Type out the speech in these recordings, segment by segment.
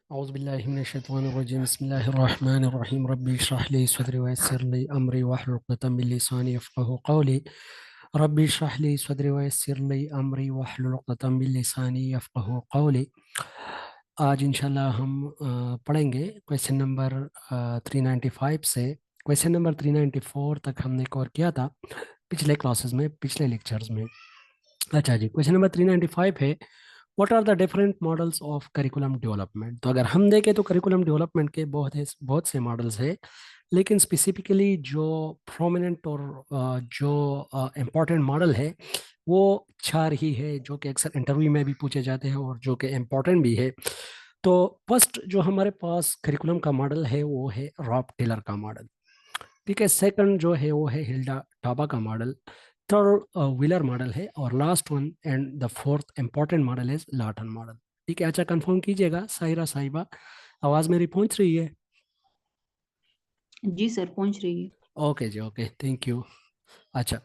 औज़ुबिल्लाहिमिनश्शैतानिर्रजीम बिस्मिल्लाहिर्रहमानिर्रहीम रब्बि इश्रह ली सदरी वयस्सिर ली अमरी वहलुल उक़दतम मिन लिसानी यफ़क़हू क़ौली रब्बि इश्रह ली सदरी वयस्सिर ली अमरी वहलुल उक़दतम मिन लिसानी यफ़क़हू क़ौली। आज इंशाल्लाह हम पढ़ेंगे क्वेश्चन नंबर 395 से क्वेश्चन नंबर 394 तक हमने कवर किया था पिछले क्लासेस में, पिछले लेक्चर्स में। अच्छा जी, क्वेश्चन नंबर 395 है, what are the different models of curriculum development. तो अगर हम देखें तो करिकुलम डेवलपमेंट के बहुत से मॉडल्स हैं, लेकिन स्पेसिफिकली जो प्रोमिनेंट और जो इम्पोर्टेंट मॉडल है वो चार ही है, जो कि अक्सर इंटरव्यू में भी पूछे जाते हैं और जो कि इम्पोर्टेंट भी है। तो फर्स्ट जो हमारे पास करिकुलम का मॉडल है वो है रॉब टेलर का मॉडल। ठीक है, सेकंड जो है वो है हिल्डा टाबा का मॉडल। थर्ड व्हीलर मॉडल है, और last one and the fourth important model is Lawton model. ठीक है, अच्छा कंफर्म कीजिएगा साहिरा साहिबा, आवाज़ मेरी पहुंच रही है? जी सर, पहुंच रही है। ओके जी, ओके, थैंक यू। अच्छा,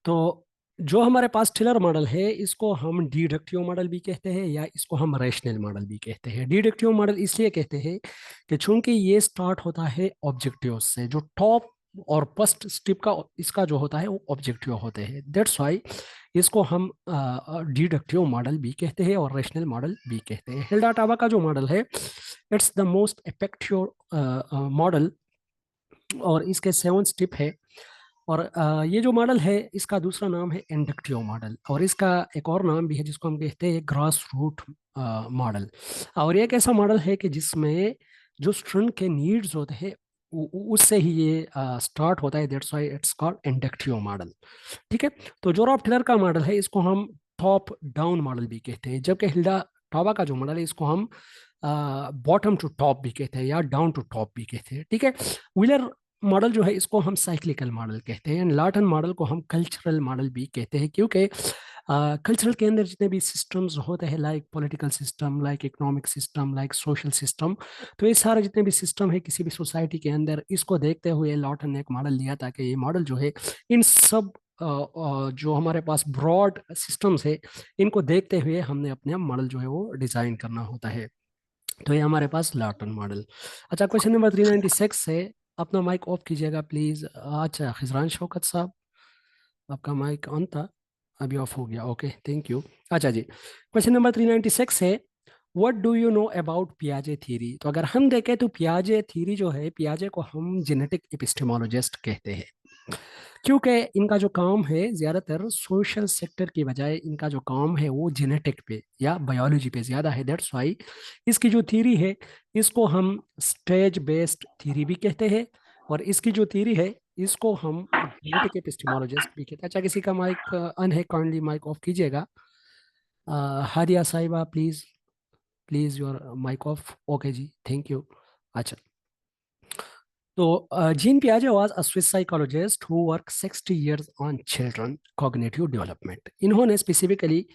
तो जो हमारे पास टिलर मॉडल है इसको हम डिडक्टिव मॉडल भी कहते हैं या इसको हम रैशनल मॉडल भी कहते हैं। डिडक्टिव मॉडल इसलिए कहते हैं कि चूंकि ये स्टार्ट होता है ऑब्जेक्टिव से, जो टॉप और फर्स्ट स्टेप का इसका जो होता है वो ऑब्जेक्टिव होते हैं, दैट्स वाई इसको हम डिडक्टिव मॉडल भी कहते हैं और रैशनल मॉडल भी कहते हैं। हिल्डा टाबा का जो मॉडल है it's the most effective model, और इसके 7 स्टेप है। और ये जो मॉडल है इसका दूसरा नाम है इंडक्टिव मॉडल, और इसका एक और नाम भी है जिसको हम कहते हैं ग्रास रूट मॉडल। और ये एक ऐसा मॉडल है कि जिसमें जो स्टूडेंट के नीड्स होते हैं उससे ही ये स्टार्ट होता है, that's why it's called inductive model. ठीक है, तो जो रॉब टेलर का मॉडल है इसको हम टॉप डाउन मॉडल भी कहते हैं, जबकि हिल्डा टॉबा का जो मॉडल है इसको हम बॉटम टू टॉप भी कहते हैं या डाउन टू टॉप भी कहते हैं। ठीक है, व्हीलर मॉडल जो है इसको हम साइक्लिकल मॉडल कहते हैं, लाटन मॉडल को हम कल्चरल मॉडल भी कहते हैं, क्योंकि कल्चरल के अंदर जितने भी सिस्टम्स होते हैं, like political system, like economic system, like social system, तो ये सारे जितने भी सिस्टम है किसी भी सोसाइटी के अंदर, इसको देखते हुए लॉटन ने एक मॉडल लिया था कि ये मॉडल जो है इन सब जो हमारे पास ब्रॉड सिस्टम्स है इनको देखते हुए हमने अपने मॉडल जो है वो डिजाइन करना होता है। तो ये हमारे पास लॉटन मॉडल। अच्छा, क्वेश्चन नंबर 396 है, अपना माइक ऑफ कीजिएगा प्लीज। अच्छा, खिजरान शौकत साहब, आपका माइक ऑन था, अभी ऑफ हो गया, ओके थैंक यू। अच्छा जी, क्वेश्चन नंबर 396 है, what do you know about पियाजे थ्योरी। तो अगर हम देखें तो पियाजे थ्योरी जो है, पियाजे को हम जेनेटिक एपिस्टेमोलॉजिस्ट कहते हैं, क्योंकि इनका जो काम है ज़्यादातर सोशल सेक्टर की बजाय इनका जो काम है वो जेनेटिक पे या बायोलॉजी पे ज़्यादा है, दैट्स वाई इसकी जो थ्योरी है इसको हम स्टेज बेस्ड थ्योरी भी कहते हैं, और इसकी जो थ्योरी है इसको हम जेनेटिक एपिस्टेमोलॉजिस्ट भी कहते हैं। अच्छा, किसी का माइक अन है, काइंडली माइक ऑफ कीजिएगा। हादिया साहिबा please, please your mic off, okay जी, थैंक यू। अच्छा, तो जीन पियाजे was a Swiss psychologist who work 60 years on children cognitive development. इन्होंने स्पेसिफिकली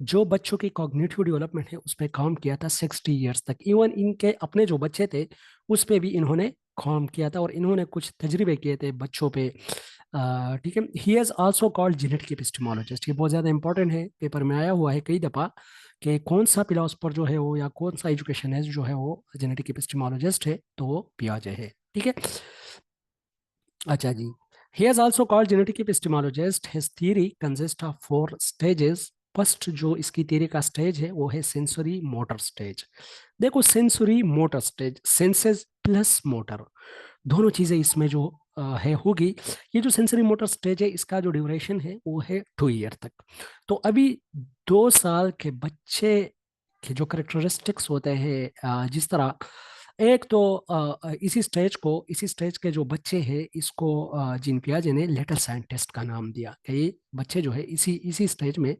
जो बच्चों की कॉग्निटिव डेवलपमेंट है उस पर काम किया था 60 इयर्स तक। इवन इनके अपने जो बच्चे थे उस पर भी इन्होंने काम किया था, और इन्होंने कुछ तजर्बे किए थे बच्चों पे। ठीक है, he has also called genetic epistemologist. ये बहुत ज़्यादा इंपॉर्टेंट है, पेपर में आया हुआ है कई दफ़ा कि कौन सा फिलोसफर जो है वो या कौन सा एजुकेशनिस्ट जो है वो जेनेटिक एपिस्टेमोलॉजिस्ट है, तो वो पियाजे है। ठीक है, अच्छा जी, he has also called genetic epistemologist. His theory consists of 4 stages. First जो इसकी theory का स्टेज है वो है सेंसरी मोटर स्टेज। देखो, sensory motor stage, senses plus motor, दोनों चीजें इसमें जो है होगी। ये जो सेंसरी मोटर स्टेज है इसका जो ड्यूरेशन है वो है 2 ईयर तक। तो अभी 2 साल के बच्चे के जो करेक्टरिस्टिक्स होते हैं, जिस तरह एक तो इसी स्टेज के जो बच्चे हैं इसको जीन पियाजे ने लिटिल साइंटिस्ट का नाम दिया कि ये बच्चे जो है इसी इसी स्टेज में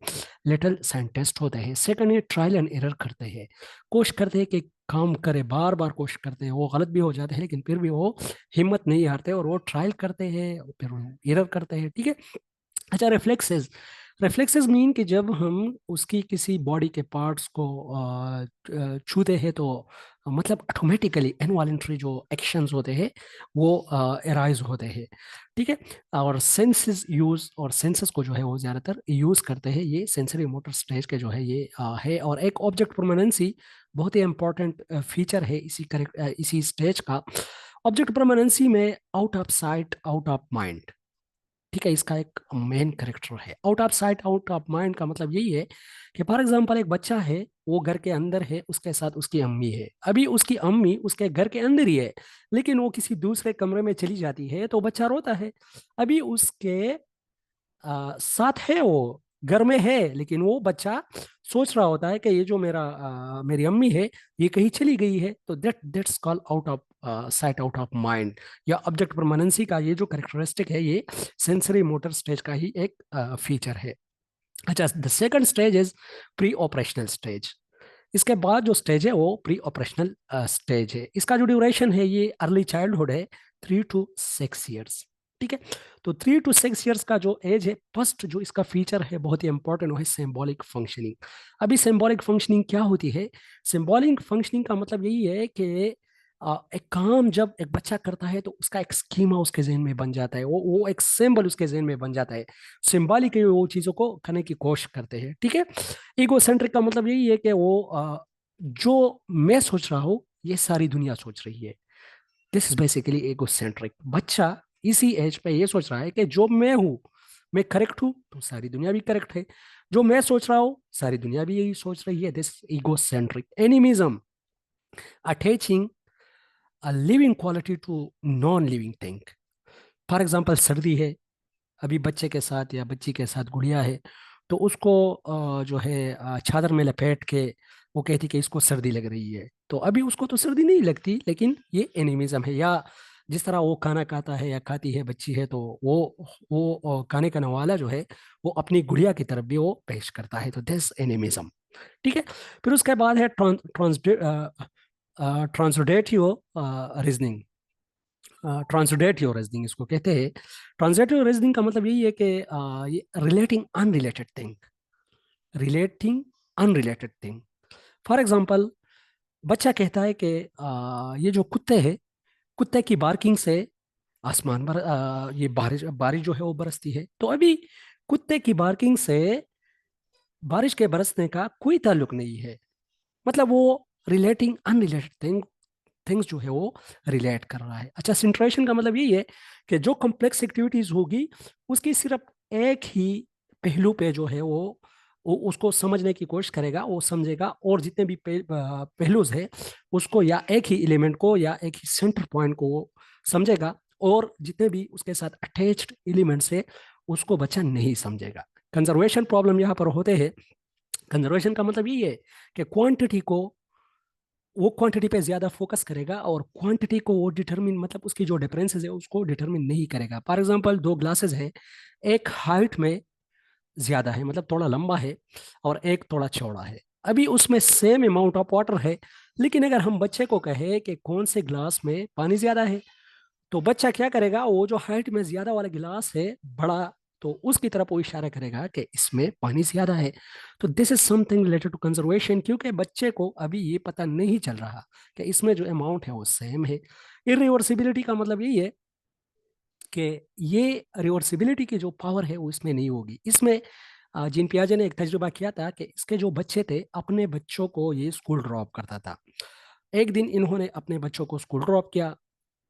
लिटिल साइंटिस्ट होते हैं। सेकंड, ये ट्रायल एंड एरर करते हैं, कोशिश करते हैं कि काम करे, बार बार कोशिश करते हैं, वो गलत भी हो जाते हैं लेकिन फिर भी वो हिम्मत नहीं हारते और वो ट्रायल करते हैं और फिर वो एरर करते हैं। ठीक है, अच्छा, रिफ्लेक्सेस, रिफ्लेक्सेस मीन कि जब हम उसकी किसी बॉडी के पार्ट्स को छूते हैं तो मतलब ऑटोमेटिकली इनवॉलेंट्री जो एक्शंस होते हैं वो एराइज होते हैं, ठीक है। और सेंसेस यूज और सेंसेस को जो है वो ज़्यादातर यूज करते हैं, ये सेंसरी मोटर स्टेज के जो है ये है। और एक ऑब्जेक्ट परमानेंसी बहुत ही इंपॉर्टेंट फीचर है इसी स्टेज का। ऑब्जेक्ट परमानेंसी में out of sight out of mind, ठीक है, इसका एक मेन करेक्टर है। Out of sight out of mind का मतलब यही है कि फॉर एग्जांपल एक बच्चा है, वो घर के अंदर है, उसके साथ उसकी अम्मी है, अभी उसकी अम्मी उसके घर के अंदर ही है, लेकिन वो किसी दूसरे कमरे में चली जाती है तो बच्चा रोता है। अभी उसके साथ है, वो घर में है, लेकिन वो बच्चा सोच रहा होता है कि ये जो मेरी अम्मी है ये कहीं चली गई है। तो that's called out of sight out of mind, या ऑब्जेक्ट परमानेंसी का ये जो करेक्टरिस्टिक है ये सेंसरी मोटर स्टेज का ही एक फीचर है। अच्छा, the second stage is pre operational stage. इसके बाद जो स्टेज है वो प्री ऑपरेशनल स्टेज है। इसका जो ड्यूरेशन है ये अर्ली चाइल्डहुड है, 3 to 6 ईयर्स, ठीक है। तो 3 to 6 ईयर्स का जो एज है, फर्स्ट जो इसका फीचर है बहुत ही इंपॉर्टेंट, वो है सिंबॉलिक फंक्शनिंग। अभी सिंबॉलिक फंक्शनिंग क्या होती है? सिंबॉलिक फंक्शनिंग का मतलब यही है कि एक काम जब एक बच्चा करता है तो उसका एक स्कीमा उसके जहन में बन जाता है, वो एक सिंबल उसके जहन में बन जाता है। सिंबॉलिक वो चीजों को करने की कोशिश करते हैं, ठीक है। ईगोसेंट्रिक का मतलब यही है कि वो जो मैं सोच रहा हूँ ये सारी दुनिया सोच रही है। This is basically egocentric. बच्चा इसी एज पे ये सोच रहा है कि जो मैं हूँ, मैं करेक्ट हूँ तो सारी दुनिया भी करेक्ट है, जो मैं सोच रहा हूँ सारी दुनिया भी यही सोच रही है। This egocentric animism, attaching a living quality to non living thing. For example सर्दी है, अभी बच्चे के साथ या बच्ची के साथ गुड़िया है, तो उसको जो है चादर में लपेट के वो कहती कि इसको सर्दी लग रही है, तो अभी उसको तो सर्दी नहीं लगती, लेकिन ये एनिमिज्म है। या जिस तरह वो खाना खाता है या खाती है बच्ची है, तो वो खाने का नवाला जो है वो अपनी गुड़िया की तरफ भी वो पेश करता है, तो दिस एनिमिज्म, ठीक है। फिर उसके बाद है ट्रांसडेटिव रीजनिंग। ट्रांसडेटिव रीजनिंग इसको कहते हैं। ट्रांसडेटिव रीजनिंग का मतलब यही है कि ये relating unrelated thing. For example बच्चा कहता है कि ये जो कुत्ते हैं, कुत्ते की बार्किंग से आसमान पर ये बारिश बारिश जो है वो बरसती है। तो अभी कुत्ते की बार्किंग से बारिश के बरसने का कोई ताल्लुक नहीं है, मतलब वो रिलेटिंग अनरिलेटेड थिंग्स जो है वो रिलेट कर रहा है। अच्छा, सिंट्रेशन का मतलब यही है कि जो कॉम्प्लेक्स एक्टिविटीज होगी उसकी सिर्फ एक ही पहलू पे जो है वो उसको समझने की कोशिश करेगा, वो समझेगा, और जितने भी पहलूज है उसको या एक ही एलिमेंट को या एक ही सेंटर पॉइंट को वो समझेगा, और जितने भी उसके साथ अटैच्ड एलिमेंट्स है उसको बच्चा नहीं समझेगा। कंजर्वेशन प्रॉब्लम यहाँ पर होते हैं। कंजर्वेशन का मतलब यही है कि क्वांटिटी को वो क्वांटिटी पे ज्यादा फोकस करेगा, और क्वांटिटी को वो डिटरमिन मतलब उसकी जो डिफरेंसेस है उसको डिटरमिन नहीं करेगा। फॉर एग्जांपल दो ग्लासेस है, एक हाइट में ज्यादा है मतलब थोड़ा लंबा है, और एक थोड़ा चौड़ा है। अभी उसमें सेम अमाउंट ऑफ वाटर है, लेकिन अगर हम बच्चे को कहे कि कौन से ग्लास में पानी ज्यादा है, तो बच्चा क्या करेगा, वो जो हाइट में ज्यादा वाला गिलास है बड़ा, तो उसकी तरफ वो इशारा करेगा कि इसमें पानी ज्यादा है। तो this is something related to conservation, क्योंकि बच्चे को अभी ये पता नहीं चल रहा कि इसमें जो अमाउंट है वो सेम है। इरिवर्सिबिलिटी का मतलब यही है कि ये रिवर्सिबिलिटी की जो पावर है वो इसमें नहीं होगी। इसमें जीन पियाजे ने एक तजुर्बा किया था कि इसके जो बच्चे थे अपने बच्चों को ये स्कूल ड्रॉप करता था। एक दिन इन्होंने अपने बच्चों को स्कूल ड्रॉप किया,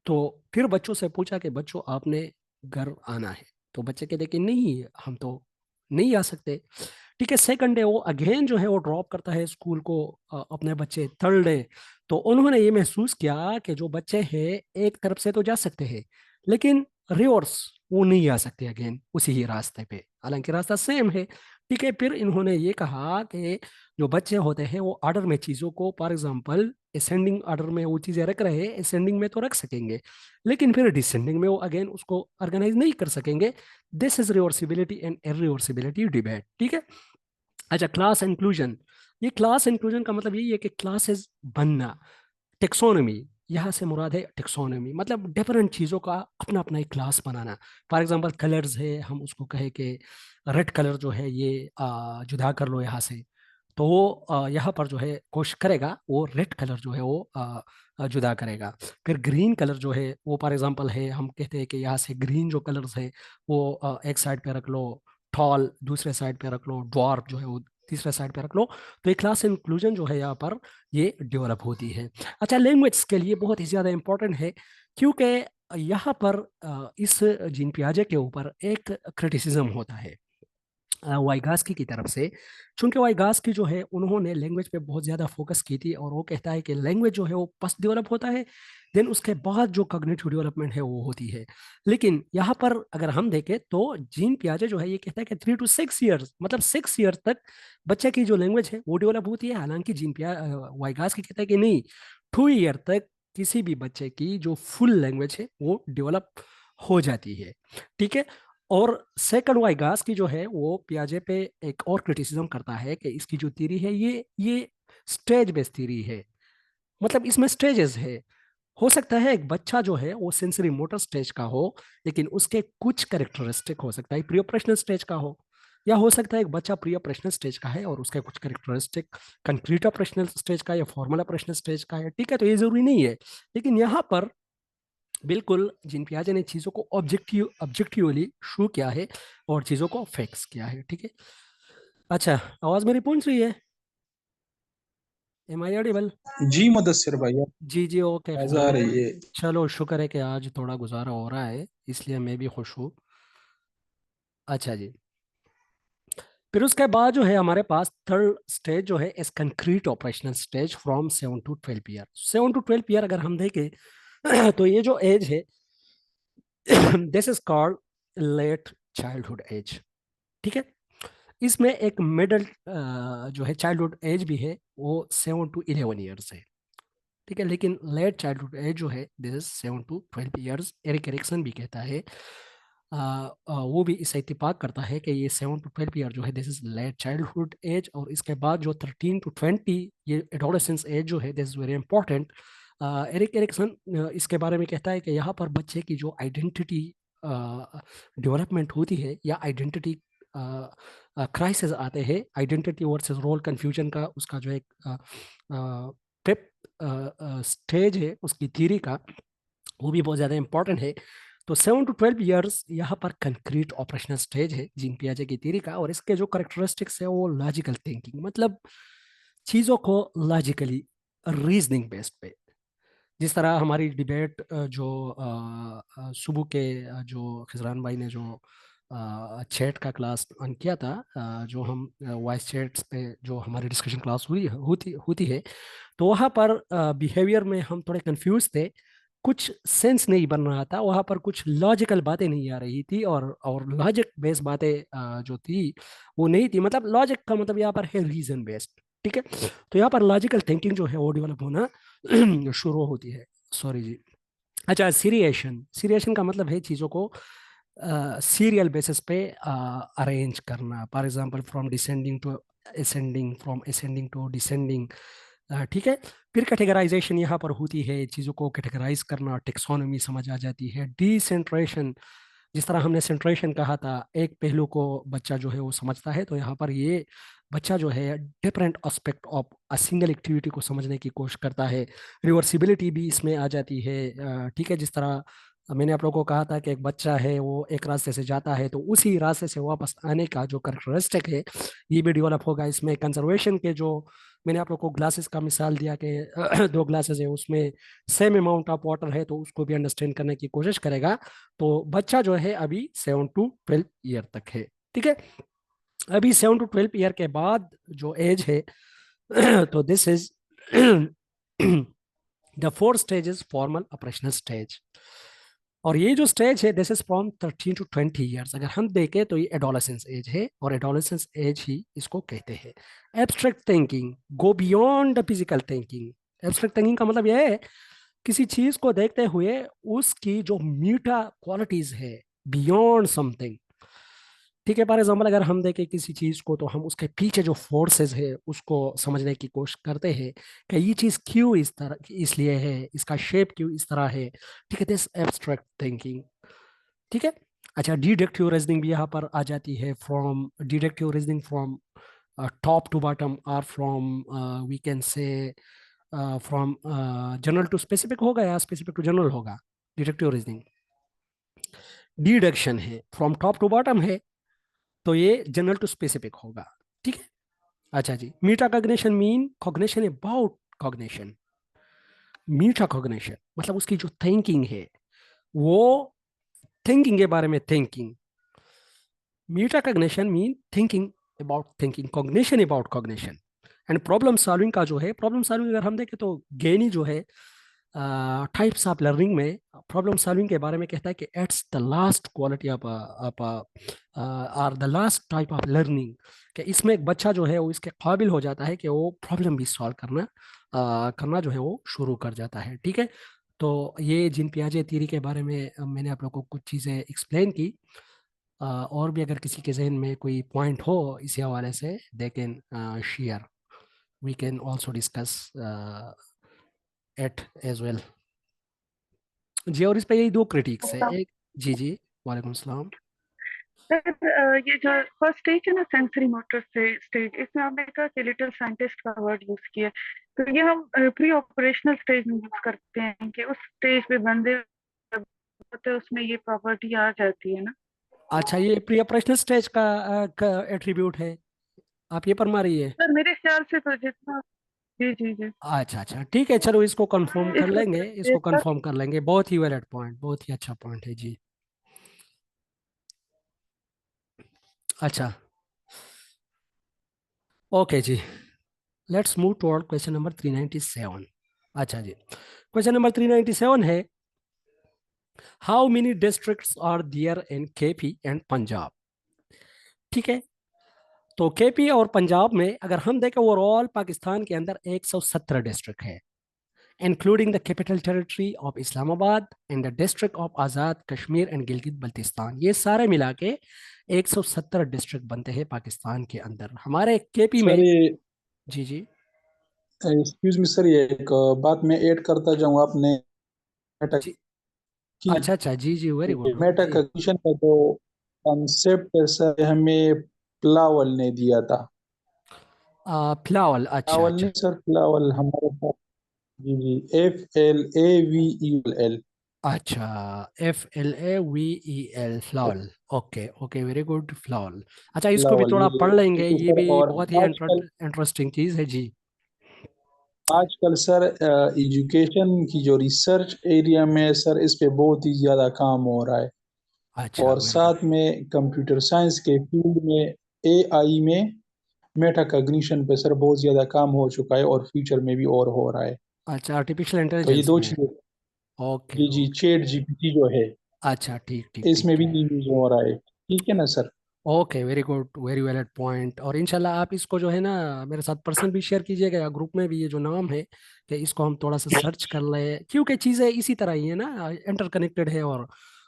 तो फिर बच्चों से पूछा कि बच्चों आपने घर आना है, तो बच्चे कहते कि नहीं हम तो नहीं आ सकते। ठीक है, सेकंड डे वो अगेन जो है वो ड्रॉप करता है स्कूल को अपने बच्चे, थर्ड डे तो उन्होंने ये महसूस किया कि जो बच्चे हैं एक तरफ से तो जा सकते हैं, लेकिन रिवर्स वो नहीं आ सकते अगेन उसी ही रास्ते पे, हालांकि रास्ता सेम है। ठीक है, फिर इन्होंने ये कहा कि जो बच्चे होते हैं वो ऑर्डर में चीज़ों को, फॉर एग्जांपल असेंडिंग ऑर्डर में वो चीज़ें रख रहे हैं, असेंडिंग में तो रख सकेंगे, लेकिन फिर डिसेंडिंग में वो अगेन उसको ऑर्गेनाइज नहीं कर सकेंगे। This is reversibility and irreversibility debate, ठीक है। अच्छा, क्लास इंक्लूजन। ये क्लास इंक्लूजन का मतलब यही है कि क्लासेस बनना, टेक्सोनॉमी, यहाँ से मुराद है टेक्सोनॉमी, मतलब डिफरेंट चीज़ों का अपना अपना एक class banana. For example colours है, हम उसको कहे कि रेड कलर जो है ये जुदा कर लो यहाँ से, तो वो यहाँ पर जो है कोशिश करेगा वो रेड कलर जो है वो जुदा करेगा। फिर ग्रीन कलर जो है वो फॉर एग्जांपल है, हम कहते हैं कि यहाँ से ग्रीन जो कलर्स है वो एक साइड पे रख लो, टॉल दूसरे साइड पे रख लो, ड्वार्फ जो है वो तीसरे साइड पे रख लो। तो ये क्लास इंक्लूजन जो है यहाँ पर ये डेवलप होती है। अच्छा, लैंग्वेज के लिए बहुत ही ज़्यादा इंपॉर्टेंट है, क्योंकि यहाँ पर इस जीन पियाजे के ऊपर एक क्रिटिसिज्म होता है वाइगास्की की तरफ से। चूंकि वाइगास्की जो है उन्होंने लैंग्वेज पे बहुत ज़्यादा फोकस की थी, और वो कहता है कि लैंग्वेज जो है वो फर्स्ट डेवलप होता है, देन उसके बाद जो कॉग्निटिव डेवलपमेंट है वो होती है। लेकिन यहाँ पर अगर हम देखें तो जीन पियाजे जो है ये कहता है कि 3 to 6 ईयर्स, मतलब 6 ईयर तक बच्चे की जो लैंग्वेज है वो डेवलप होती है। हालांकि वाइगास्की कहता है कि नहीं, 2 ईयर तक किसी भी बच्चे की जो फुल लैंग्वेज है वो डेवलप हो जाती है। ठीक है। और सेकंड वाइगास की जो है वो पियाजे पे एक और क्रिटिसिज्म करता है कि इसकी जो थ्योरी है ये स्टेज बेस्ड थ्योरी है, मतलब इसमें स्टेजेस है। हो सकता है एक बच्चा जो है वो सेंसरी मोटर स्टेज का हो, लेकिन उसके कुछ कैरेक्टरिस्टिक हो सकता है प्री ऑपरेशनल स्टेज का हो, या हो सकता है एक बच्चा प्री ऑपरेशनल स्टेज का है और उसके कुछ कैरेक्टरिस्टिक कंक्रीट ऑपरेशनल स्टेज का या फॉर्मल ऑपरेशनल स्टेज का है। ठीक है, तो ये जरूरी नहीं है। लेकिन यहाँ पर बिल्कुल जिन पियाजे ने चीज़ों को ऑब्जेक्टिवली शो किया है और चीज़ों को फैक्स किया है। ठीक है। अच्छा, आवाज़ मेरी पहुंच रही है? Am I audible? जी मुदस्सिर भाई, जी जी, ओके आवाज आ फाइन। रही है। चलो शुक्र है कि आज थोड़ा गुजारा हो रहा है, इसलिए मैं भी खुश हूँ। अच्छा जी, फिर उसके बाद जो है हमारे पास थर्ड स्टेज जो है इस concrete operational stage from 7 to 12 year. 7 to 12 year अगर हम देखें तो ये जो एज है this is called late childhood age. ठीक है। इसमें एक मिडल जो है चाइल्डहुड एज भी है, वो 7 to 11 ईयर्स है। ठीक है। लेकिन लेट चाइल्डहुड एज जो है this is 7 to 12 years. Erik Erikson भी कहता है, वो भी इससे इत्तेफाक करता है कि ये 7 to 12 ईयर जो है this is late childhood age. और इसके बाद जो 13 to 20 ये एडोलेसेंस एज जो है this is very important. Erik Erikson इसके बारे में कहता है कि यहाँ पर बच्चे की जो आइडेंटिटी डेवलपमेंट होती है या आइडेंटिटी क्राइसिस आते हैं, आइडेंटिटी वर्सेस रोल कंफ्यूजन का उसका जो एक पेप स्टेज है उसकी थ्योरी का, वो भी बहुत ज़्यादा इंपॉर्टेंट है। तो 7 to 12 ईयर्स यहाँ पर कंक्रीट ऑपरेशनल स्टेज है जीन पियाजे की थ्योरी का। और इसके जो करेक्टरिस्टिक्स है वो लॉजिकल थिंकिंग, मतलब चीज़ों को लॉजिकली रीजनिंग बेस्ड पे, जिस तरह हमारी डिबेट जो सुबह के जो खिजरान भाई ने जो चैट का क्लास ऑन किया था, जो हम वॉइस चैट्स पे जो हमारी डिस्कशन क्लास हुई होती होती है, तो वहाँ पर बिहेवियर में हम थोड़े कंफ्यूज थे, कुछ सेंस नहीं बन रहा था वहाँ पर, कुछ लॉजिकल बातें नहीं आ रही थी, और लॉजिक बेस्ड बातें जो थी वो नहीं थी। मतलब लॉजिक का मतलब यहाँ पर है रीजन बेस्ड। ठीक है। तो यहाँ पर लॉजिकल थिंकिंग जो है वो डेवलप होना शुरू होती है। सॉरी जी। अच्छा, सीरिएशन, सीरिएशन का मतलब है चीज़ों को सीरियल बेसिस पे अरेंज करना। For example from descending to ascending, from ascending to descending. ठीक है। फिर कैटेगराइजेशन यहाँ पर होती है, चीज़ों को कैटेगराइज करना, टेक्सोनोमी समझ आ जाती है। डिसेंट्रेशन, जिस तरह हमने सेंट्रेशन कहा था, एक पहलू को बच्चा जो है वो समझता है, तो यहाँ पर ये बच्चा जो है different aspect of a single activity को समझने की कोशिश करता है। रिवर्सिबिलिटी भी इसमें आ जाती है। ठीक है। जिस तरह मैंने आप लोगों को कहा था कि एक बच्चा है वो एक रास्ते से जाता है तो उसी रास्ते से वापस आने का जो करेक्टरिस्टिक है ये भी डेवलप होगा। इसमें कंजर्वेशन के जो मैंने आप लोग को ग्लासेस का मिसाल दिया कि दो ग्लासेस है उसमें सेम अमाउंट ऑफ वाटर है, तो उसको भी अंडरस्टैंड करने की कोशिश करेगा। तो बच्चा जो है अभी 7 to 12 ईयर तक है। ठीक है। अभी 7 to 12 ईयर के बाद जो एज है तो this is the fourth stage is formal operational stage. और ये जो स्टेज है this is from 13 to 20 years. अगर हम देखें तो ये एडोलेसेंस एज है, और एडोलेसेंस एज ही इसको कहते हैं। Abstract thinking go beyond the physical thinking. Abstract thinking का मतलब यह है किसी चीज को देखते हुए उसकी जो मीटा क्वालिटीज है बियॉन्ड समथिंग, ठीक है, फॉर एग्जाम्पल अगर हम देखें किसी चीज को, तो हम उसके पीछे जो फोर्सेस है उसको समझने की कोशिश करते हैं कि ये चीज क्यों इस तरह इसलिए है, इसका शेप क्यों इस तरह है। ठीक है, दिस एब्स्ट्रैक्ट थिंकिंग। ठीक है। अच्छा, डिडक्टिव रीजनिंग भी यहाँ पर आ जाती है। From deductive reasoning from top to bottom, और from we can say from general to specific होगा या स्पेसिफिक टू जनरल होगा। डिडक्टिव रीजनिंग डिडक्शन है, फ्रॉम टॉप टू बॉटम है, तो ये जनरल टू स्पेसिफिक होगा। ठीक है। अच्छा जी, meta cognition mean cognition about cognition. Meta cognition मतलब उसकी जो थिंकिंग है वो थिंकिंग के बारे में thinking. Meta cognition mean thinking about thinking, cognition about cognition. And problem solving का जो है, प्रॉब्लम सॉल्विंग अगर हम देखें तो गेनी जो है टाइप्स ऑफ लर्निंग में प्रॉब्लम सॉल्विंग के बारे में कहता है कि it's the last quality of और the last type of learning, कि इसमें एक बच्चा जो है वो इसके काबिल हो जाता है कि वो प्रॉब्लम भी सॉल्व करना जो है वो शुरू कर जाता है। ठीक है। तो ये जिन पियाजे थ्योरी के बारे में मैंने आप लोगों को कुछ चीज़ें एक्सप्लेन की। और भी अगर किसी के जहन में कोई पॉइंट हो इसी हवाले से, they can share, we can also discuss at as well. जी, और इस पे यही दो क्रिटिक्स है। एक, जी जी, वालेकुम सलाम। सर, ये जो फर्स्ट स्टेज है ना, सेंसरी मोटर से स्टेज, इसमें आपने कहा कि लिटिल साइंटिस्ट का वर्ड यूज किया, तो ये हम प्री ऑपरेशनल स्टेज में यूज करते हैं कि उस स्टेज पे बंदे होते हैं, उसमें ये प्रॉपर्टी आ जाती है ना। अच्छा, ये प्री ऑपरेशनल स्टेज का एट्रीब्यूट है, आप ये फरमा रही है। सर मेरे ख्याल से तो जितना, जी जी जी, अच्छा अच्छा, ठीक है, चलो इसको कंफर्म कर इस लेंगे, ये इसको सर, कंफर्म कर लेंगे। बहुत ही वैलिड पॉइंट, बहुत ही अच्छा पॉइंट है जी। अच्छा, ओके जी, let's move toward question number 397। अच्छा जी, क्वेश्चन नंबर 397 है, how many districts are there in KP and Punjab. ठीक है। तो केपी और पंजाब में अगर हम देखें ओवरऑल पाकिस्तान के अंदर 117 डिस्ट्रिक्ट है, including the capital territory of Islamabad and the district of Azad Kashmir and Gilgit Baltistan. ये सारे मिला के 117 डिस्ट्रिक्ट बनते हैं पाकिस्तान के अंदर। हमारे केपी में, सर ये जी जी, एक्सक्यूज मी सर, ये एक बात मैं ऐड करता जाऊँ। आपने मेटा जी, की अच्छा अच्छा, जी जी, वेरी गुड मेटा जी। कग्निशन का जो कंसेप्ट है सर, हमें प्लावल ने दिया था। फ्लावल, अच्छा प्लावल अच्छा। नहीं सर, प्लावल हमारे पास। जी जी, FLAVEL। अच्छा, FLAVEL, Flavell. Okay okay, very good, Flavell. अच्छा, इसको भी प्लावल थोड़ा ये, पढ़ लेंगे, ठीक है ये सर। भी और बहुत ही आजकल इंटरेस्टिंग चीज़ है जी। आजकल सर एजुकेशन की जो रिसर्च एरिया में सर, इस पे बहुत ही ज्यादा काम हो रहा है। अच्छा, और वेरी गुड। साथ में कंप्यूटर साइंस के फील्ड में, AI में मेटा कॉग्निशन पे सर बहुत ज्यादा काम हो चुका है, और फ्यूचर में भी और हो रहा है। अच्छा, आर्टिफिशियल तो ये इंटेलिजेंस दो में। चीजें, ओके जी जी, ओके। चैट GPT जो है, अच्छा, ठीक ठीक इसमें ठीक भी है। यूज हो रहा है। ठीक है ना sir? Okay, very good, very valid point. और इंशाल्लाह आप इसको जो है ना मेरे साथ पर्सनल भी शेयर कीजिएगा, या ग्रुप में भी, ये जो नाम है कि इसको हम थोड़ा सा सर्च कर लें, क्योंकि चीज़ें इसी तरह ही है ना, इंटरकनेक्टेड है। और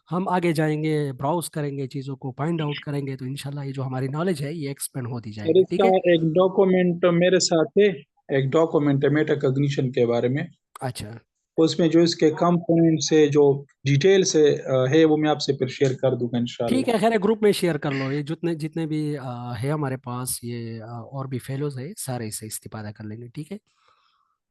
हम आगे जाएंगे, ब्राउज करेंगे, चीज़ों को फाइंड आउट करेंगे, तो इंशाल्लाह ये जो हमारी नॉलेज है ये एक्सपेंड होती और जाएगी। ठीक इसका है। एक डॉक्यूमेंट मेरे साथ है। एक डॉक्यूमेंट है मेटा कॉग्निशन के बारे में। अच्छा, उसमें जो इसके कंपोनेंट्स है, जो डिटेल्स है वो मैं आपसे फिर शेयर कर दूंगा ठीक इंशाल्लाह। है, खैर ग्रुप में शेयर कर लो, ये जितने जितने भी है हमारे पास, ये और भी फेलोज है, सारे इससे इस्तेफादा कर लेंगे। ठीक है।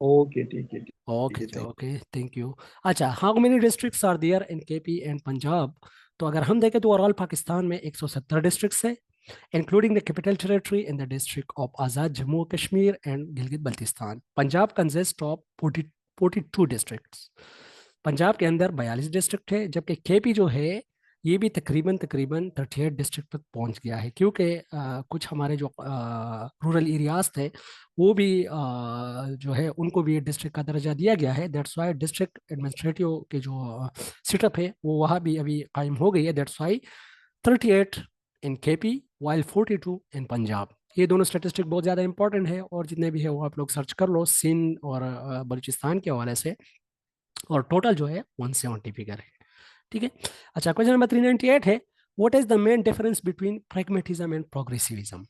ओके, ठीक है, ठीक ओके है, जी, थैंक ओके, थैंक यू। अच्छा, how many districts are there in KP and Punjab. तो अगर हम देखें तो ओवरऑल पाकिस्तान में 170 डिस्ट्रिक्ट्स है, including the capital territory in the district of Azad Jammu Kashmir and Gilgit Baltistan. Punjab consist of 42 districts. Punjab के अंदर 42 डिस्ट्रिक्ट है, जबकि केपी जो है ये भी तकरीबन तकरीबन 38 डिस्ट्रिक्ट तक पहुंच गया है, क्योंकि कुछ हमारे जो रूरल एरियाज थे वो भी जो है उनको भी डिस्ट्रिक्ट का दर्जा दिया गया है। दैट्स वाई डिस्ट्रिक्ट एडमिनिस्ट्रेटिव के जो सेटअप है वो वहाँ भी अभी कायम हो गई है। That's why 38 in KP while 42 इन पंजाब। ये दोनों स्टेटिस्टिक बहुत ज़्यादा इंपॉर्टेंट है, और जितने भी है वो आप लोग सर्च कर लो सिंध और बलूचिस्तान के हवाले से। और टोटल जो है 170 फिगर है। ठीक है। अच्छा, क्वेश्चन नंबर 398 है, what is the main difference between pragmatism and progressivism?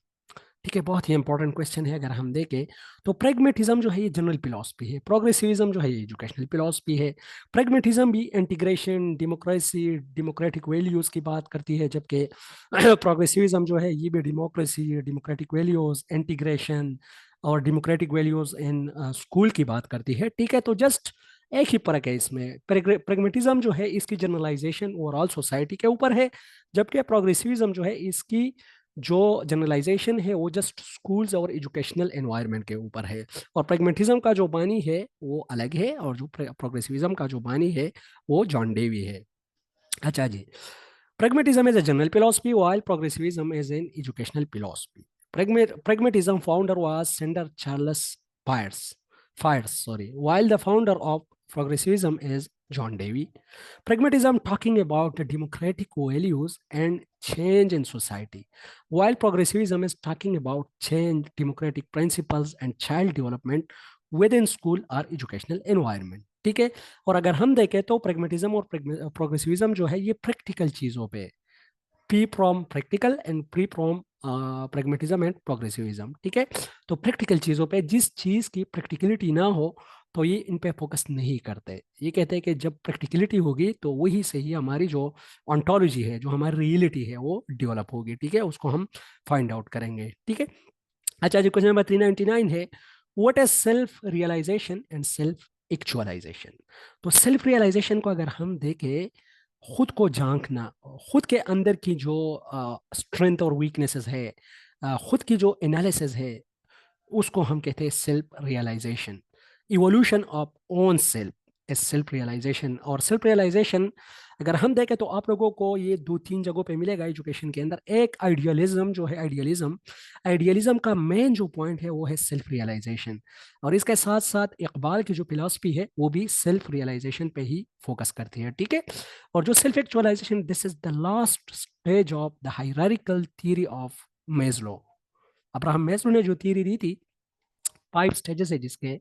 ठीक है, बहुत ही इंपॉर्टेंट क्वेश्चन है। अगर हम देखें तो प्रेगमेटिज्म जो है ये जनरल फिलॉसफी है, प्रोग्रेसिविज्म जो है ये एजुकेशनल फिलॉसफी है। प्रेगमेटिज्म भी इंटीग्रेशन, डेमोक्रेसी, डेमोक्रेटिक वैल्यूज की बात करती है, जबकि प्रोग्रेसिविज्म जो है ये भी डेमोक्रेसी, डेमोक्रेटिक वैल्यूज, इंटीग्रेशन और डेमोक्रेटिक वैल्यूज इन स्कूल की बात करती है। ठीक है, तो जस्ट एक ही फर्क है इसमें। प्रेगमेटिज्म जो है इसकी जनरलाइजेशन ओवरऑल सोसाइटी के ऊपर है, जबकि प्रोग्रेसिविज्म जो है इसकी जो जनरलाइजेशन है वो जस्ट स्कूल्स और एजुकेशनल एनवायरनमेंट के ऊपर है। और प्रैग्मेटिज्म का जो बानी है वो अलग है, और जो प्रोग्रेसिविज्म का जो बानी है वो जॉन डेवी है। अच्छा जी, pragmatism is a general philosophy while progressivism is an educational philosophy. Pragmatism founder was Senator Charles Fires, while the founder of progressivism is John Dewey. Pragmatism talking about the democratic values and change in society, while progressivism is talking about change, democratic principles and child development within school or educational environment. ठीक है, और अगर हम देखें तो pragmatism और प्रोग्रेसिविज्म जो है ये प्रैक्टिकल चीज़ों पे, P from practical and pre from pragmatism and progressivism. ठीक है, तो प्रैक्टिकल चीज़ों पे, जिस चीज़ की प्रैक्टिकलिटी ना हो तो ये इन पे फोकस नहीं करते। ये कहते हैं कि जब प्रैक्टिकलिटी होगी तो वही से ही हमारी जो ऑन्टोलॉजी है, जो हमारी रियलिटी है वो डेवलप होगी। ठीक है, उसको हम फाइंड आउट करेंगे। ठीक है, अच्छा जी, क्वेश्चन नंबर 399 है, what is self realization and self actualization? तो सेल्फ रियलाइजेशन को अगर हम देखें, खुद को झांकना, खुद के अंदर की जो स्ट्रेंथ और वीकनेसेस है, खुद की जो एनालिसिस है, उसको हम कहते हैं self realization. Evolution of own self is self realization. और सेल्फ रियलाइजेशन अगर हम देखें तो आप लोगों को ये दो तीन जगहों पे मिलेगा एजुकेशन के अंदर। एक आइडियलिज्म जो है, आइडियलिज्म का मेन जो पॉइंट है वो है सेल्फ रियलाइजेशन, और इसके साथ साथ इकबाल की जो फिलॉसफी है वो भी सेल्फ रियलाइजेशन पे ही फोकस करती है। ठीक है, और जो self actualization, this is the last stage of the hierarchical theory of Maslow. Abraham Maslow ने जो थियरी दी थी, 5 स्टेजेस है जिसके,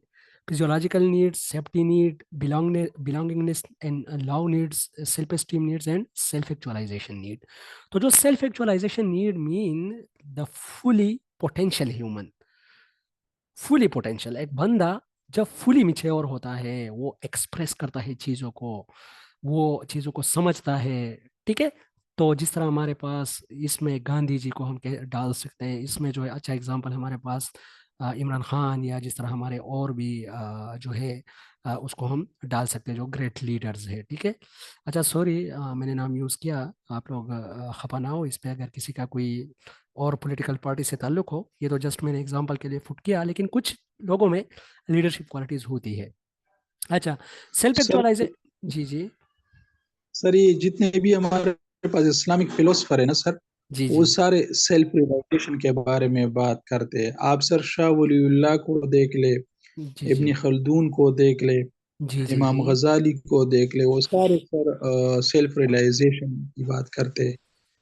physiological needs, safety need, belongingness and love needs, self esteem needs and self actualization need. तो जो self actualization need mean the fully potential human. Fully potential, एक बंदा जब फुली मिच्योर होता है, वो एक्सप्रेस करता है चीज़ों को, वो चीज़ों को समझता है। ठीक है, तो जिस तरह हमारे पास इसमें गांधी जी को हम डाल सकते हैं, इसमें जो है अच्छा एग्जांपल हमारे पास इमरान खान, या जिस तरह हमारे और भी जो है उसको हम डाल सकते हैं जो ग्रेट लीडर्स है। ठीक है, अच्छा सॉरी मैंने नाम यूज़ किया, आप लोग खफा ना हो इस पे अगर किसी का कोई और पॉलिटिकल पार्टी से ताल्लुक हो। ये तो जस्ट मैंने एग्जांपल के लिए फुट किया, लेकिन कुछ लोगों में लीडरशिप क्वालिटीज होती है। अच्छा, सेल्फ सर एक्चुअलाइजेशन। जी जी सर ये जितने भी हमारे पास इस्लामिक फिलोसफर है ना सर, जी वो जी सारे सेल्फ रियलाइजेशन के बारे में बात करते हैं। आप सर शाह वलीउल्लाह को देख ले, जी जी इब्न खल्दून को देख ले, जी जी इमाम जी गजाली को देख ले, वो सारे सर सेल्फ रियलाइजेशन की बात करते हैं।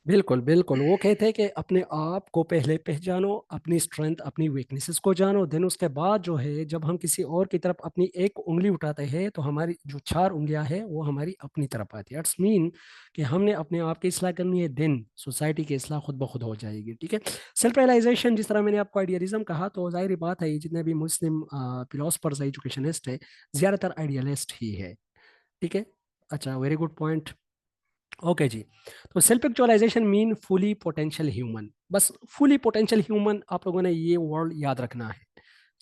बिल्कुल बिल्कुल, वो कहते हैं कि अपने आप को पहले पहचानो, अपनी स्ट्रेंथ, अपनी वीकनेसेस को जानो, देन उसके बाद जो है जब हम किसी और की तरफ अपनी एक उंगली उठाते हैं तो हमारी जो 4 उंगलियां हैं वो हमारी अपनी तरफ आती है। इट्स मीन कि हमने अपने आप की इस्लाह करनी है, देन सोसाइटी की इस्लाह खुद ब खुद हो जाएगी। ठीक है, सेल्फ रियलाइजेशन, जिस तरह मैंने आपको आइडियलिज्म कहा, तो जाहिर बात है जितने भी मुस्लिम फिलोसफर्स है, एजुकेशनिस्ट है, ज़्यादातर आइडियलिस्ट ही है। ठीक है, अच्छा, वेरी गुड पॉइंट। ओके जी, तो self actualization mean fully potential human. बस फुली पोटेंशियल ह्यूमन आप लोगों ने ये वर्ड याद रखना है,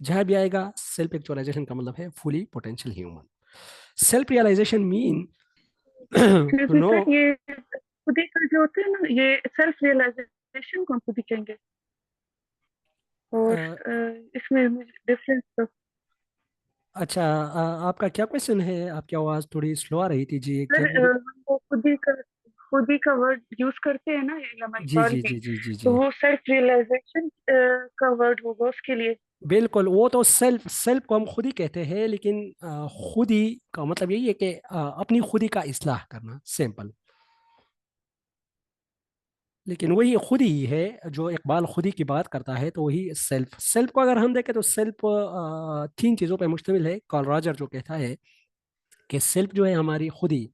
जहां भी आएगा सेल्फ एक्चुअलाइजेशन का मतलब है fully potential human. Self realization mean excuse to me no. Sir, ये खुद ही का जो होता है ना, ये सेल्फ रियलाइजेशन को हम खुद ही कहेंगे, और इसमें मुझे डिफरेंस तो अच्छा, आपका क्या क्वेश्चन है? आपकी आवाज़ थोड़ी स्लो आ रही थी जी, क्या सर, बोल? हम वो खुद ही का वर्ड यूज करते हैं ना इल्म जी इकबाल जी भी, जी जी जी तो जी वो सेल्फ रियलाइजेशन का वर्ड होगा उसके लिए। बिल्कुल, वो तो सेल्फ सेल्फ को हम खुद ही कहते हैं, लेकिन खुद ही का मतलब यही है कि अपनी खुद ही का इस्लाह करना, सिंपल। लेकिन वही खुद ही है जो इकबाल खुद ही की बात करता है, तो वही सेल्फ। सेल्फ को अगर हम देखें तो सेल्फ 3 चीज़ों पर मुश्तमिल है। कॉल रॉजर जो कहता है कि सेल्फ जो है हमारी खुद ही,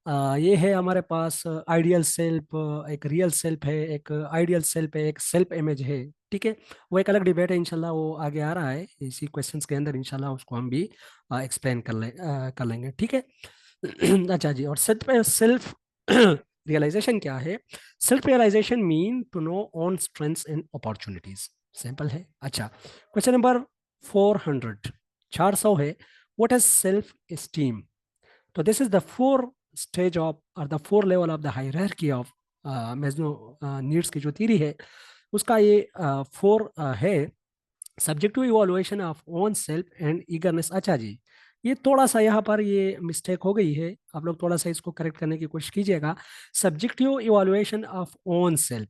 ये है हमारे पास आइडियल सेल्फ, एक रियल सेल्फ है, एक आइडियल सेल्फ है, एक सेल्फ इमेज है। ठीक है, वो एक अलग डिबेट है, इंशाल्लाह वो आगे आ रहा है इसी क्वेश्चंस के अंदर, इंशाल्लाह उसको हम भी एक्सप्लेन कर लेंगे। ठीक है। अच्छा जी, और सेल्फ सेल्फ रियलाइजेशन क्या है? Self realization mean to know own strengths and opportunities, simple है। अच्छा, क्वेश्चन नंबर 400, 400 है, व्हाट इज सेल्फ एस्टीम? तो this is the four stage of और the four level of the hierarchy of Maslow needs की जो theory है, उसका ये फोर है। Subjective evolution of own self and eagerness. अच्छा जी, ये थोड़ा सा यहाँ पर ये मिस्टेक हो गई है, आप लोग थोड़ा सा इसको करेक्ट करने की कोशिश कीजिएगा। Subjective evolution of own self,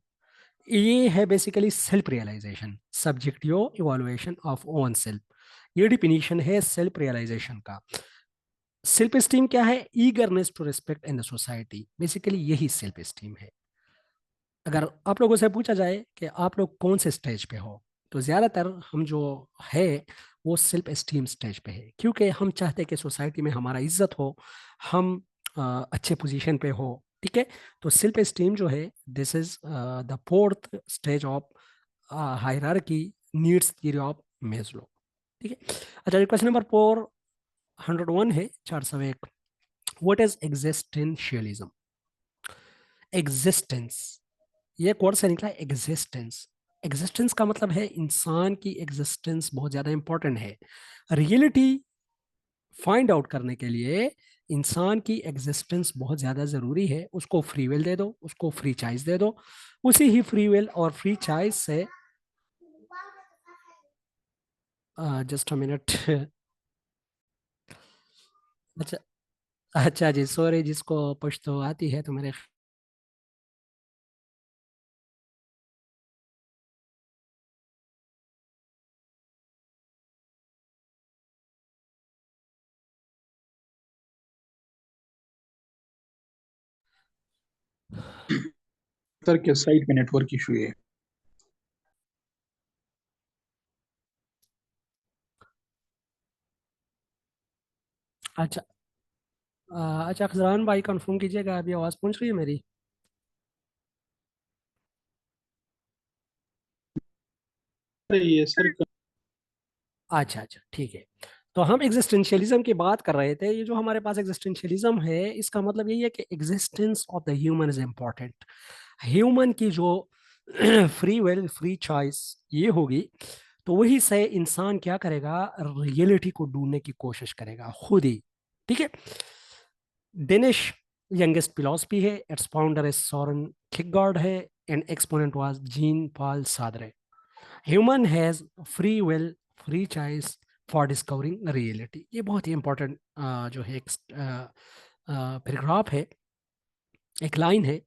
ये है basically self realization. Subjective evolution of own self, ये डिफिनीशन है सेल्फ रियलाइजेशन का। सेल्फ एस्टीम क्या है? Eagerness to respect in the society, basically यही सेल्फ एस्टीम है। अगर आप लोगों से पूछा जाए कि आप लोग कौन से स्टेज पे हो, तो ज़्यादातर हम जो है वो सेल्फ एस्टीम स्टेज पे है, क्योंकि हम चाहते हैं कि सोसाइटी में हमारा इज्जत हो, हम अच्छे पोजीशन पे हो। ठीक है, तो सेल्फ एस्टीम जो है, this is the fourth stage of hierarchy needs theory of Maslow. ठीक है। अच्छा, क्वेश्चन नंबर 401 है, 401, व्हाट इज एग्जिस्टेंशियलिज्म? एग्जिस्टेंस, ये कोड से निकला एग्जिस्टेंस। एग्जिस्टेंस का मतलब है इंसान की एग्जिस्टेंस बहुत ज्यादा इंपॉर्टेंट है। रियलिटी फाइंड आउट करने के लिए इंसान की एग्जिस्टेंस बहुत ज्यादा जरूरी है। उसको फ्री विल दे दो, उसको फ्री चॉइस दे दो, उसी ही फ्री विल और फ्री चॉइस से, जस्ट अ मिनट। अच्छा, अच्छा जी, सॉरी, जिसको पश्तो आती है तो मेरे सर के साइट पे नेटवर्क इशू है। अच्छा, अच्छा खजरान भाई कंफर्म कीजिएगा, अभी आवाज़ पहुंच रही है मेरी? ये सर अच्छा अच्छा, ठीक है। तो हम एग्जिस्टेंशियलिज्म की बात कर रहे थे। ये जो हमारे पास एग्जिस्टेंशियलिज्म है, इसका मतलब यही है कि existence of the human is important. Human की जो फ्री विल, फ्री चॉइस ये होगी, तो वही से इंसान क्या करेगा? रियलिटी को ढूंढने की कोशिश करेगा खुद ही। ठीक है। डेनिश यंगेस्ट फिलोसफी है, इट्स फाउंडर इज सोरेन किकगार्ड है, and exponent was Jean Paul Sadre. Human has free will, free choice for discovering reality. ये बहुत ही इंपॉर्टेंट जो है एक पैराग्राफ है, एक लाइन है।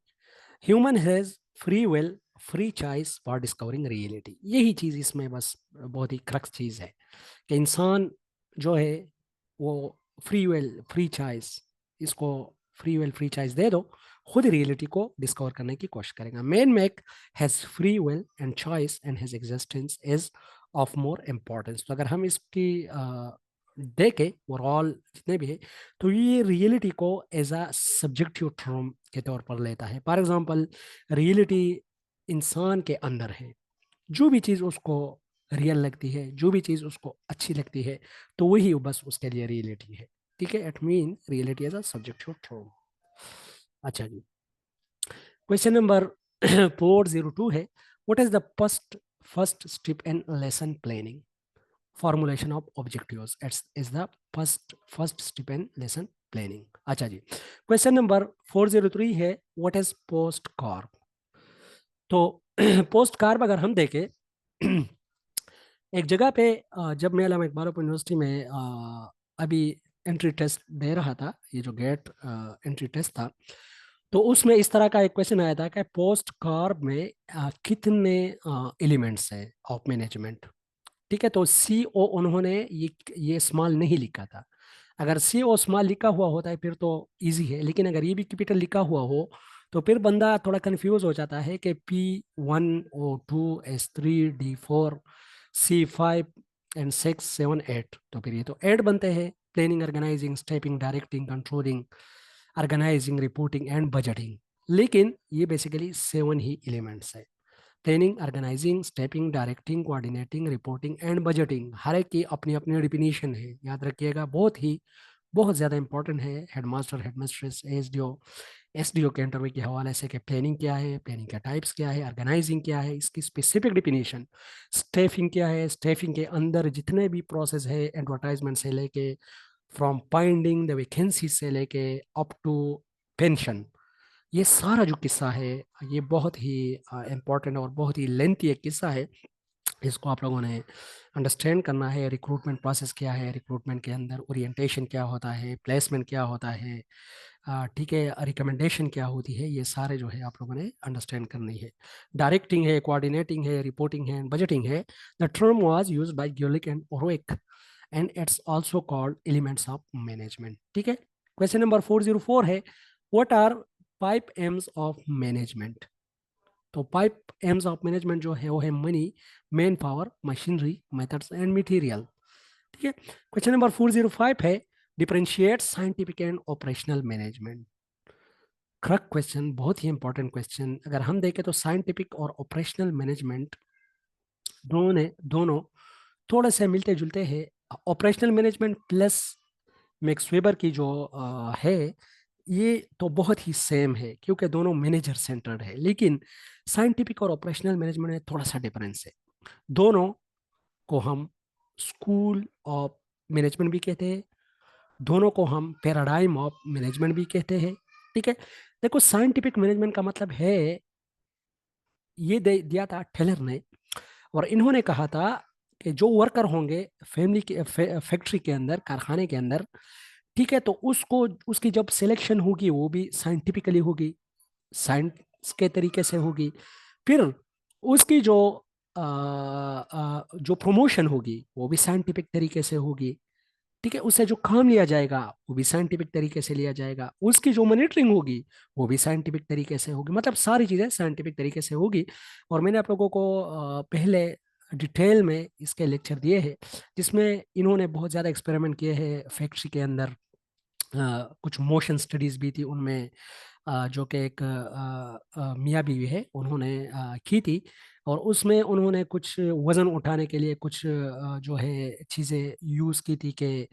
Human has free will, free choice for discovering reality. यही चीज़ इसमें बस बहुत ही क्रक्स चीज़ है कि इंसान जो है वो फ्री विल, फ्री चॉइस, इसको फ्री विल, फ्री चॉइस दे दो, खुद रियलिटी को डिस्कवर करने की कोशिश करेगा। Man make has free will and choice and his existence is of more importance. तो अगर हम इसकी देखें ओवरऑल जितने भी है, तो ये रियलिटी को एज अ सब्जेक्टिव टर्म के तौर पर लेता है। फॉर एग्जांपल, रियलिटी इंसान के अंदर है, जो भी चीज़ उसको रियल लगती है, जो भी चीज़ उसको अच्छी लगती है, तो वही बस उसके लिए रियलिटी है। ठीक है, it mean reality as a subjective term. अच्छा जी, क्वेश्चन नंबर 402 है, what is the first first step in lesson planning? Formulation of objectives is the first step in lesson planning. अच्छा जी, क्वेश्चन नंबर 403 है, what is POSDCORB? तो POSDCORB अगर हम देखें, एक जगह पे जब मैं अल्लामा इकबाल ओपन यूनिवर्सिटी में अभी एंट्री टेस्ट दे रहा था, ये जो गेट एंट्री टेस्ट था, तो उसमें इस तरह का एक क्वेश्चन आया था कि पोस्ट कार्ब में कितने एलिमेंट्स हैं ऑफ मैनेजमेंट। ठीक है, तो सी ओ उन्होंने ये स्मॉल नहीं लिखा था। अगर सी ओ स्मॉल लिखा हुआ होता है फिर तो इजी है, लेकिन अगर ये भी कैपिटल लिखा हुआ हो तो फिर बंदा थोड़ा कंफ्यूज हो जाता है कि P1 O2 S3 D4 C5 and 6 7 8, तो फिर ये तो 8 बनते हैं: planning, organizing, stepping, directing, controlling, organizing, reporting and budgeting. लेकिन ये बेसिकली 7 ही एलिमेंट्स है। Planning, organizing, stepping, directing, coordinating, reporting and budgeting, हर एक की अपनी अपनी डिफिनीशन है, याद रखिएगा। बहुत ज़्यादा इंपॉर्टेंट है। हेडमास्टर, हेडमिस्ट्रेस, एसडीओ के इंटरव्यू के हवाले से कि प्लानिंग क्या है, प्लानिंग के टाइप्स क्या है, ऑर्गेनाइजिंग क्या है, इसकी स्पेसिफिक डिफिनीशन, स्टेफिंग क्या है, स्टेफिंग के अंदर जितने भी प्रोसेस है, एडवर्टाइजमेंट से लेके, फ्रॉम फाइंडिंग द वैकेंसी से लेके अप टू पेंशन, ये सारा जो किस्सा है ये बहुत ही इम्पोर्टेंट और बहुत ही लेंथी एक किस्सा है। इसको आप लोगों ने अंडरस्टैंड करना है। रिक्रूटमेंट प्रोसेस क्या है, रिक्रूटमेंट के अंदर ओरिएंटेशन क्या होता है, प्लेसमेंट क्या होता है, ठीक है, रिकमेंडेशन क्या होती है, ये सारे जो है आप लोगों ने अंडरस्टैंड करनी है। डायरेक्टिंग है, कोऑर्डिनेटिंग है, रिपोर्टिंग है, बजटिंग है। The term was used by Gulick and Urwick and it's also called elements of management. ठीक है। क्वेश्चन नंबर 404 है, what are 5 M's of management. तो 5 एम्स ऑफ मैनेजमेंट जो है वो है money, man power, machinery, methods and material. ठीक है। क्वेश्चन नंबर 405 है, differentiate scientific and operational management. Crack question, बहुत ही इंपॉर्टेंट क्वेश्चन। अगर हम देखें तो साइंटिफिक और ऑपरेशनल मैनेजमेंट दोनों थोड़े से मिलते जुलते हैं। Operational management plus max weber की जो है, ये तो बहुत ही सेम है क्योंकि दोनों मैनेजर सेंटर्ड है। लेकिन साइंटिफिक और ऑपरेशनल मैनेजमेंट में थोड़ा सा डिफरेंस है। दोनों को हम स्कूल ऑफ मैनेजमेंट भी कहते हैं, दोनों को हम पैराडाइम ऑफ मैनेजमेंट भी कहते हैं। ठीक है। देखो, साइंटिफिक मैनेजमेंट का मतलब है, ये दिया था टेलर ने, और इन्होंने कहा था कि जो वर्कर होंगे फैमिली के फैक्ट्री के अंदर, कारखाने के अंदर, ठीक है, तो उसको उसकी जब सिलेक्शन होगी वो भी साइंटिफिकली होगी, साइंस के तरीके से होगी। फिर उसकी जो प्रमोशन होगी वो भी साइंटिफिक तरीके से होगी। ठीक है। उससे जो काम लिया जाएगा वो भी साइंटिफिक तरीके से लिया जाएगा। उसकी जो मॉनिटरिंग होगी वो भी साइंटिफिक तरीके से होगी। मतलब सारी चीज़ें साइंटिफिक तरीके से होगी। और मैंने आप लोगों को पहले डिटेल में इसके लेक्चर दिए हैं, जिसमें इन्होंने बहुत ज़्यादा एक्सपेरिमेंट किए हैं फैक्ट्री के अंदर। कुछ मोशन स्टडीज़ भी थी उनमें, जो कि एक मियाँ बीवी है उन्होंने की थी। और उसमें उन्होंने कुछ वज़न उठाने के लिए कुछ जो है चीज़ें यूज़ की थी कि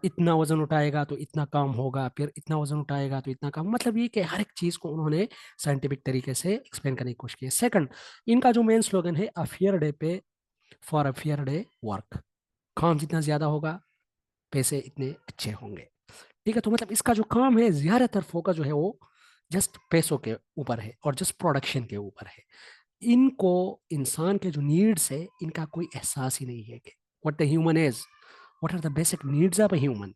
इतना वज़न उठाएगा तो इतना काम होगा, फिर इतना वज़न उठाएगा तो इतना काम। मतलब ये कि हर एक चीज़ को उन्होंने साइंटिफिक तरीके से एक्सप्लेन करने की कोशिश की है। सेकंड, इनका जो मेन स्लोगन है, अ फेयर डे पे for a fair day work. काम जितना ज़्यादा होगा, पैसे इतने अच्छे होंगे। ठीक है। तो मतलब इसका जो काम है, ज्यादातर फोकस जो है वो जस्ट पैसों के ऊपर है और जस्ट प्रोडक्शन के ऊपर है। इनको इंसान के जो नीड्स है इनका कोई एहसास ही नहीं है कि what the human is, what are the basic needs of a human.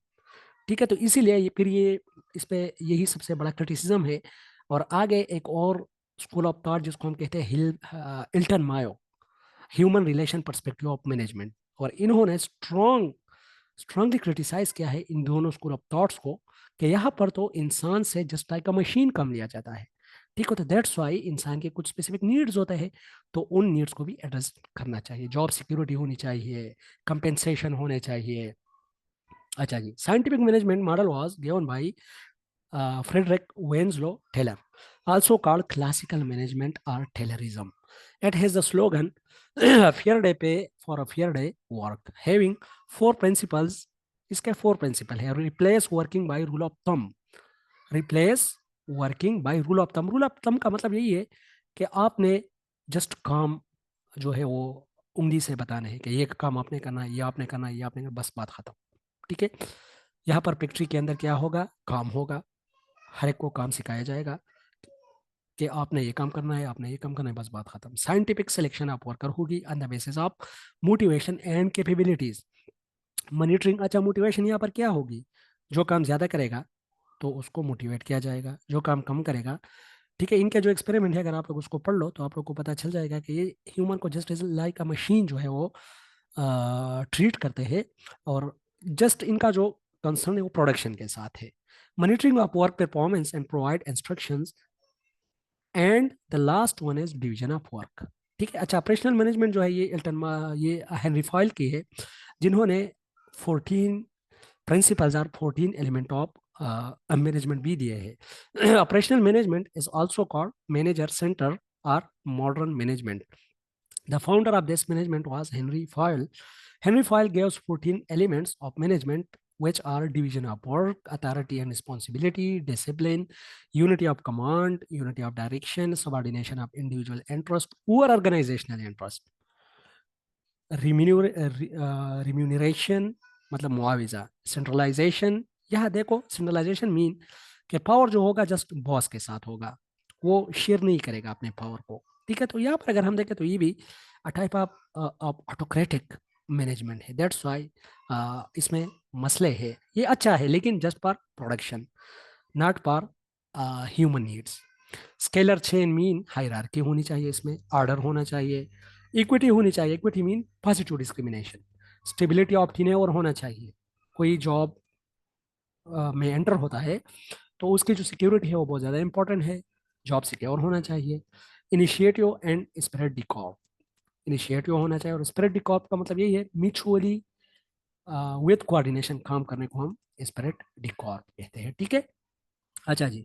ठीक है। तो इसीलिए ये फिर ये इस पे यही सबसे बड़ा क्रिटिसिज्म है। और आगे एक और स्कूल ऑफ थॉट जिसको हम कहते हैं Elton Mayo, human relation perspective of management. और इन्होंने स्ट्रांगली क्रिटिसाइज किया है इन दोनों स्कूल ऑफ थॉट्स को, कि यहाँ पर तो इंसान से जस्ट लाइक अ मशीन काम लिया जाता है। ठीक है। तो दैट्स वाई इंसान के कुछ स्पेसिफिक नीड्स होते हैं, तो उन नीड्स को भी एड्रेस करना चाहिए। जॉब सिक्योरिटी होनी चाहिए, कंपेंसेशन होने चाहिए। अच्छा जी, scientific management model was given by Frederick Winslow Taylor, also called classical management or Taylorism. It has the slogan, fair day pay for a fair day work, having 4 principles. इसके 4 principal है। Replace working by rule of thumb, replace working by rule of thumb. Rule of thumb का मतलब यही है कि आपने just काम जो है वो उंगली से बताना है कि ये काम आपने करना है, ये आपने करना है, ये आपने करना, बस बात खत्म। ठीक है। यहाँ पर फैक्ट्री के अंदर क्या होगा, काम होगा, हर एक को काम सिखाया जाएगा कि आपने ये काम करना है, आपने ये काम करना है, बस बात खत्म। साइंटिफिक सिलेक्शन ऑफ वर्कर होगी on the basis of motivation and capabilities. Monitoring, अच्छा मोटिवेशन यहाँ पर क्या होगी, जो काम ज़्यादा करेगा तो उसको मोटिवेट किया जाएगा, जो काम कम करेगा। ठीक है। इनके जो एक्सपेरिमेंट है अगर आप लोग उसको पढ़ लो तो आप लोग को पता चल जाएगा कि ये ह्यूमन को just as like a machine जो है वो ट्रीट करते हैं। और जस्ट इनका जो कंसर्न है वो प्रोडक्शन के साथ है। Monitoring of work performance and provide instructions, and the last one is division of work. ठीक है। अच्छा, ऑपरेशनल मैनेजमेंट जो है ये हेनरी फॉयल की है, जिन्होंने 14 प्रिंसिपल्स और 14 एलिमेंट ऑफ मैनेजमेंट भी दिए हैं। Operational management is also called manager center और modern management. The founder of this management was Henry Fayol. Henry Fayol gave 14 elements of management, which are division of work, authority and responsibility, discipline, unity of command, unity of direction, subordination of individual interest or organizational interest, remuneration मतलब मुआवजा, centralisation. यहाँ देखो centralisation mean कि power जो होगा just boss के साथ होगा, वो शेयर नहीं करेगा अपने पावर को, ठीक है। तो यहाँ पर अगर हम देखें तो ये भी टाइप ऑफ ऑटोक्रेटिक मैनेजमेंट है। दैट्स वाई इसमें मसले है। ये अच्छा है लेकिन just for production, not for human needs. Scalar chain mean hierarchy होनी चाहिए, इसमें ऑर्डर होना चाहिए, इक्विटी होनी चाहिए। Equity mean positive discrimination, stability of tenure होना चाहिए। कोई जॉब में एंटर होता है तो उसकी जो सिक्योरिटी है वो बहुत ज़्यादा इंपॉर्टेंट है, जॉब सिक्योर होना चाहिए। Initiative and spirit D Corp, initiative होना चाहिए, और स्पिरिट डी कॉर्प का मतलब यही है म्यूचुअली विद कोऑर्डिनेशन काम करने को हम स्पिरिट डी कॉर्प कहते हैं, ठीक है। अच्छा जी,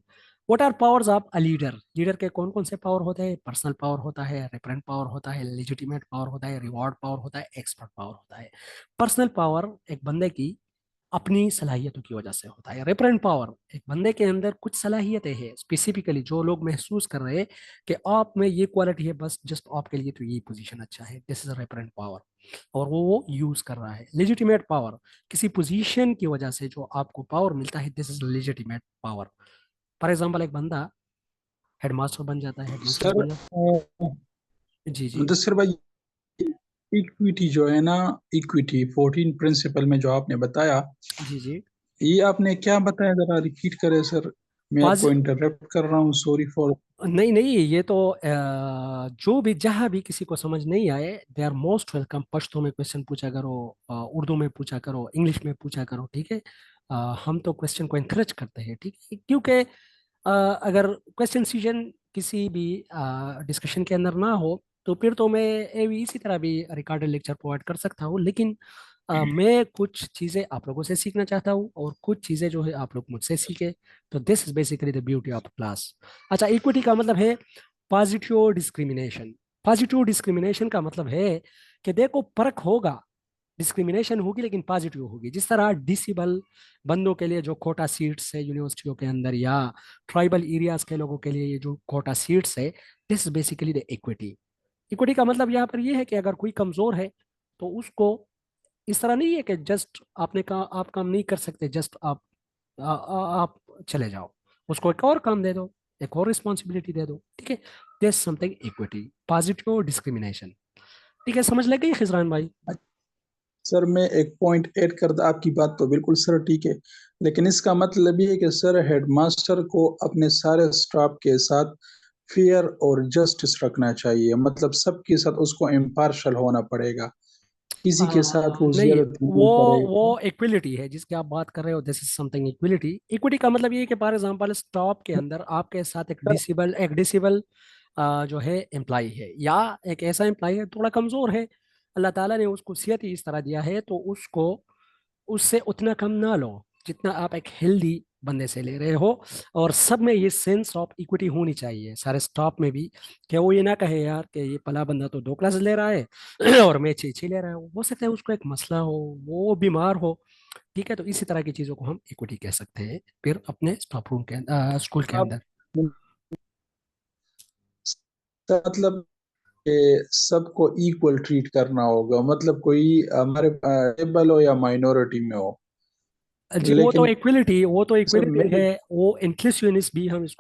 what are powers of a leader? Leader के कौन कौन से पावर होते हैं? पर्सनल पावर होता है, रेफरेंट पावर होता है, लेजिटिमेट पावर होता है, रिवॉर्ड पावर होता है, एक्सपर्ट पावर होता है। पर्सनल पावर एक बंदे की अपनी सलाहियतों की वजह से होता है। रेफरेंट पावर एक बंदे के अंदर कुछ सलाहियतें हैं स्पेसिफिकली, जो लोग महसूस कर रहे हैं कि आप में ये क्वालिटी है, बस जस्ट आपके लिए तो ये पोजीशन अच्छा है, दिस इज रेफरेंट पावर, और वो यूज कर रहा है। लेजिटिमेट पावर किसी पोजीशन की वजह से जो आपको पावर मिलता है, this is legitimate power. For example एक बंदा हेडमास्टर बन जाता है, हेडमास्टर सर बन जाता है। जी जी मुदस्सिर भाई, इक्विटी जो है ना, इक्विटी 14 प्रिंसिपल में जो आपने बताया, जी जी। ये आपने क्या बताया, जरा रिपीट करें सर। मैं पॉज आपको इंटरप्ट कर रहा हूँ, सॉरी फॉर। नहीं नहीं, ये तो जो भी जहाँ भी किसी को समझ नहीं आए, they are most welcome. Pashto में क्वेश्चन पूछा करो, उर्दू में पूछा करो, इंग्लिश में पूछा करो, ठीक है। हम तो क्वेश्चन को इनकरेज करते हैं, ठीक है, क्योंकि अगर क्वेश्चन सीजन किसी भी डिस्कशन के अंदर ना हो तो फिर तो मैं ये भी इसी तरह भी रिकॉर्डेड लेक्चर प्रोवाइड कर सकता हूँ, लेकिन मैं कुछ चीज़ें आप लोगों से सीखना चाहता हूँ और कुछ चीज़ें जो है आप लोग मुझसे सीखे। तो this is basically the beauty of class. अच्छा, इक्विटी का मतलब है पॉजिटिव डिस्क्रिमिनेशन। पॉजिटिव डिस्क्रिमिनेशन का मतलब है कि देखो फर्क होगा, डिस्क्रिमिनेशन होगी लेकिन पॉजिटिव होगी। जिस तरह डिसेबल बंदों के लिए जो कोटा सीट्स है यूनिवर्सिटियों के अंदर, या ट्राइबल एरियाज के लोगों के लिए ये जो कोटा सीट्स है, this is basically the equity. Equity का मतलब यहाँ पर ये है कि अगर कोई कमजोर है तो उसको, इस तरह नहीं है कि जस्ट आपने कहा आप काम नहीं कर सकते, जस्ट आप चले जाओ, उसको एक और काम दे दो, एक और रिस्पॉन्सिबिलिटी दे दो, ठीक है। This something equity, positive discrimination, ठीक है। समझ लगे खिजरान भाई? सर मैं एक पॉइंट ऐड कर दूं, आपकी बात तो बिल्कुल सर ठीक है, लेकिन इसका मतलब ये है कि सर हेडमास्टर को अपने सारे स्टाफ के साथ फेयर और जस्टिस रखना चाहिए, मतलब सबके साथ उसको इम्पार्शल होना पड़ेगा, किसी के साथ वो नहीं, ज्यादती वो नहीं करेगा। वो इक्विलिटी है जिसकी आप बात कर रहे हो, this is something equality. Equity का मतलब ये है कि फॉर एग्जांपल स्टॉप के अंदर आपके साथ एक डिसेबल जो है एम्प्लाई है, या एक ऐसा एम्प्लाई है थोड़ा कमजोर है, अल्लाह ताला ने उसको सेहत ही इस तरह दिया है, तो उसको उससे उतना कम ना लो जितना आप एक हेल्दी बंदे से ले रहे हो। और सब में ये सेंस ऑफ इक्विटी होनी चाहिए, सारे स्टाफ में भी, कि वो ये ना कहे यार कि ये पला बंदा तो 2 क्लासेस ले रहा है और मैं 6 6 ले रहा हूँ। हो सकता है उसको एक मसला हो, वो बीमार हो, ठीक है। तो इसी तरह की चीज़ों को हम इक्विटी कह सकते हैं फिर अपने स्टाफ रूम के स्कूल के आप अंदर। मतलब सबको इक्वल ट्रीट करना होगा, मतलब कोई हमारे एबल हो या माइनॉरिटी में हो, जी, वो तो लेकिन इक्विलिटी, वो तो सर इक्विलिटी मेरे है, वो इंक्लूसिवनेस भी हम इसको